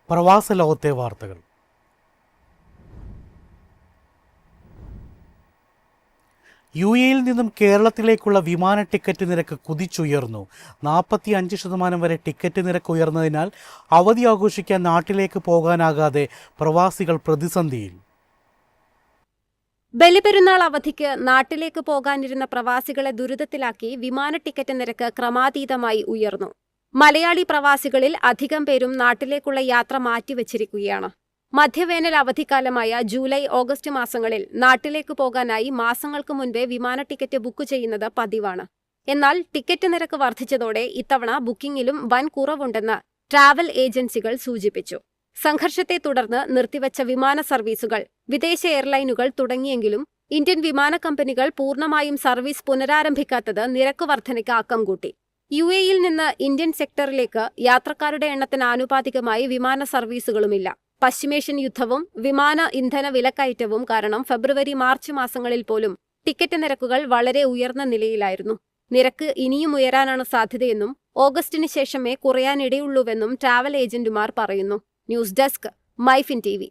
പ്രവാസ ലോകത്തെ വാർത്തകൾ. യു.എയിൽ നിന്നും കേരളത്തിലേക്കുള്ള വിമാന ടിക്കറ്റ് നിരക്ക് കുതിച്ചുയർന്നു. 45% വരെ ടിക്കറ്റ് നിരക്ക് ഉയർന്നതിനാൽ അവധി ആഘോഷിക്കാൻ നാട്ടിലേക്ക് പോകാനാകാതെ പ്രവാസികൾ പ്രതിസന്ധിയിൽ. ബലിപെരുന്നാൾ അവധിക്ക് നാട്ടിലേക്ക് പോകാനിരുന്ന പ്രവാസികളെ ദുരിതത്തിലാക്കി വിമാന ടിക്കറ്റ് നിരക്ക് ക്രമാതീതമായി ഉയർന്നു. മലയാളി പ്രവാസികളിൽ അധികം പേരും നാട്ടിലേക്കുള്ള യാത്ര മാറ്റിവെച്ചിരിക്കുകയാണ്. മധ്യവേനൽ അവധിക്കാലമായ ജൂലൈ, ഓഗസ്റ്റ് മാസങ്ങളിൽ നാട്ടിലേക്ക് പോകാനായി മാസങ്ങൾക്ക് മുൻപേ വിമാന ടിക്കറ്റ് ബുക്ക് ചെയ്യുന്നത് പതിവാണ്. എന്നാൽ ടിക്കറ്റ് നിരക്ക് വർദ്ധിച്ചതോടെ ഇത്തവണ ബുക്കിംഗിലും വൻ കുറവുണ്ടെന്ന് ട്രാവൽ ഏജൻസികൾ സൂചിപ്പിച്ചു. സംഘർഷത്തെ തുടർന്ന് നിർത്തിവച്ച വിമാന സർവീസുകൾ വിദേശ എയർലൈനുകൾ തുടങ്ങിയെങ്കിലും ഇന്ത്യൻ വിമാന കമ്പനികൾ പൂർണ്ണമായും സർവീസ് പുനരാരംഭിക്കാത്തത് നിരക്ക് വർധനയ്ക്ക് ആക്കം കൂട്ടി. യു.എയിൽ നിന്ന് ഇന്ത്യൻ സെക്ടറിലേക്ക് യാത്രക്കാരുടെ എണ്ണത്തിന് ആനുപാതികമായി വിമാന സർവീസുകളുമില്ല. പശ്ചിമേഷ്യൻ യുദ്ധവും വിമാന ഇന്ധന വിലക്കയറ്റവും കാരണം ഫെബ്രുവരി, മാർച്ച് മാസങ്ങളിൽ പോലും ടിക്കറ്റ് നിരക്കുകൾ വളരെ ഉയർന്ന നിലയിലായിരുന്നു. നിരക്ക് ഇനിയും ഉയരാനാണ് സാധ്യതയെന്നും ഓഗസ്റ്റിന് ശേഷമേ കുറയാനിടയുള്ളൂവെന്നും ട്രാവൽ ഏജന്റുമാർ പറയുന്നു. News desk, MyFin TV.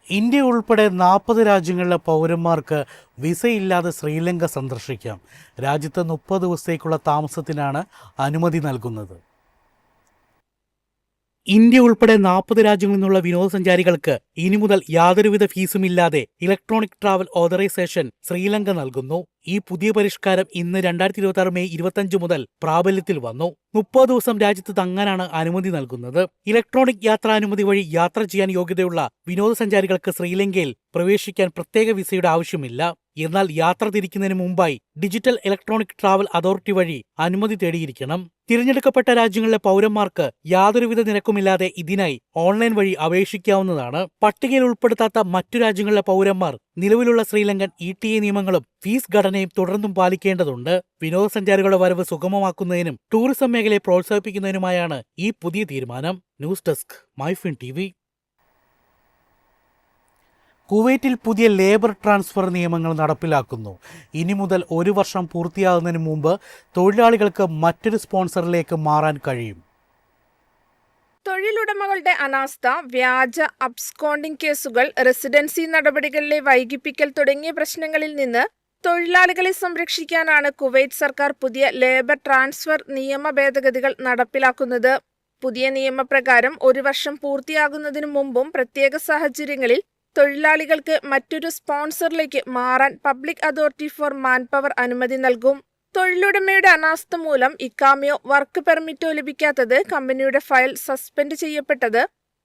India ഉൾപ്പെടെ 40 രാജ്യങ്ങളിലെ പൗരന്മാർക്ക് വിസയില്ലാതെ ശ്രീലങ്ക സന്ദർശിക്കാം. രാജ്യത്ത് 30 ദിവസത്തേക്കുള്ള താമസത്തിനാണ് അനുമതി നൽകുന്നത്. ഇന്ത്യ ഉൾപ്പെടെ 40 രാജ്യങ്ങളിൽ നിന്നുള്ള വിനോദസഞ്ചാരികൾക്ക് ഇനി മുതൽ യാതൊരുവിധ ഫീസുമില്ലാതെ ഇലക്ട്രോണിക് ട്രാവൽ ഓതറൈസേഷൻ ശ്രീലങ്ക നൽകുന്നു. ഈ പുതിയ പരിഷ്കാരം ഇന്ന് 2026 മെയ് 25 മുതൽ പ്രാബല്യത്തിൽ വന്നു. 30 ദിവസം രാജ്യത്ത് തങ്ങാനാണ് അനുമതി നൽകുന്നത്. ഇലക്ട്രോണിക് യാത്രാനുമതി വഴി യാത്ര ചെയ്യാൻ യോഗ്യതയുള്ള വിനോദസഞ്ചാരികൾക്ക് ശ്രീലങ്കയിൽ പ്രവേശിക്കാൻ പ്രത്യേക വിസയുടെ ആവശ്യമില്ല. എന്നാൽ യാത്ര തിരിക്കുന്നതിന് മുമ്പായി ഡിജിറ്റൽ ഇലക്ട്രോണിക് ട്രാവൽ അതോറിറ്റി വഴി അനുമതി തേടിയിരിക്കണം. തിരഞ്ഞെടുക്കപ്പെട്ട രാജ്യങ്ങളിലെ പൗരന്മാർക്ക് യാതൊരുവിധ നിരക്കുമില്ലാതെ ഇതിനായി ഓൺലൈൻ വഴി അപേക്ഷിക്കാവുന്നതാണ്. പട്ടികയിൽ ഉൾപ്പെടുത്താത്ത മറ്റു രാജ്യങ്ങളിലെ പൗരന്മാർ നിലവിലുള്ള ശ്രീലങ്കൻ ETA നിയമങ്ങളും ഫീസ് ഘടനയും തുടർന്നും പാലിക്കേണ്ടതുണ്ട്. വിനോദസഞ്ചാരികളുടെ വരവ് സുഗമമാക്കുന്നതിനും ടൂറിസം മേഖലയെ പ്രോത്സാഹിപ്പിക്കുന്നതിനുമായാണ് ഈ പുതിയ തീരുമാനം. News desk, MyFin TV. കുവൈറ്റിൽ പുതിയ ലേബർ ട്രാൻസ്ഫർ നിയമങ്ങൾ നടപ്പിലാക്കുന്നു. ഇനി മുതൽ 1 വർഷം പൂർത്തിയാകുന്നതിന് മുമ്പ് തൊഴിലാളികൾക്ക് മറ്റൊരു സ്പോൺസറിലേക്ക് മാറാൻ കഴിയും. തൊഴിലുടമകളുടെ അനാസ്ഥ, വ്യാജ അബ്സ്കോണ്ടിംഗ് കേസുകൾ, റെസിഡൻസി നടപടികളിലെ വൈകിപ്പിക്കൽ തുടങ്ങിയ പ്രശ്നങ്ങളിൽ നിന്ന് തൊഴിലാളികളെ സംരക്ഷിക്കാനാണ് കുവൈറ്റ് സർക്കാർ പുതിയ ലേബർ ട്രാൻസ്ഫർ നിയമ ഭേദഗതികൾ നടപ്പിലാക്കുന്നത്. പുതിയ നിയമപ്രകാരം 1 വർഷം പൂർത്തിയാകുന്നതിനു മുമ്പും പ്രത്യേക സാഹചര്യങ്ങളിൽ തൊഴിലാളികൾക്ക് മറ്റൊരു സ്പോൺസറിലേക്ക് മാറാൻ പബ്ലിക് അതോറിറ്റി ഫോർ മാൻപവർ അനുമതി നൽകും. തൊഴിലുടമയുടെ അനാസ്ഥ മൂലം ഇക്കാമയോ വർക്ക് പെർമിറ്റോ ലഭിക്കാത്തത്, കമ്പനിയുടെ ഫയൽ സസ്പെൻഡ് ചെയ്യപ്പെട്ടത്,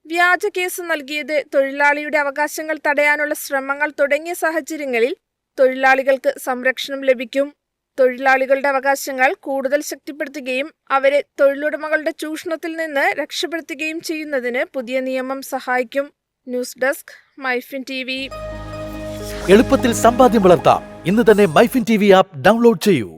വ്യാജ കേസ് നൽകിയത്, തൊഴിലാളിയുടെ അവകാശങ്ങൾ തടയാനുള്ള ശ്രമങ്ങൾ തുടങ്ങിയ സാഹചര്യങ്ങളിൽ തൊഴിലാളികൾക്ക് സംരക്ഷണം ലഭിക്കും. തൊഴിലാളികളുടെ അവകാശങ്ങൾ കൂടുതൽ ശക്തിപ്പെടുത്തുകയും അവരെ തൊഴിലുടമകളുടെ ചൂഷണത്തിൽ നിന്ന് രക്ഷപ്പെടുത്തുകയും ചെയ്യുന്നതിന് പുതിയ നിയമം സഹായിക്കും. News desk, MyFin TV. എളുപ്പത്തിൽ സമ്പാദ്യം വളർത്താം. ഇന്ന് തന്നെ മൈഫിൻ TV ആപ്പ് ഡൗൺലോഡ് ചെയ്യൂ.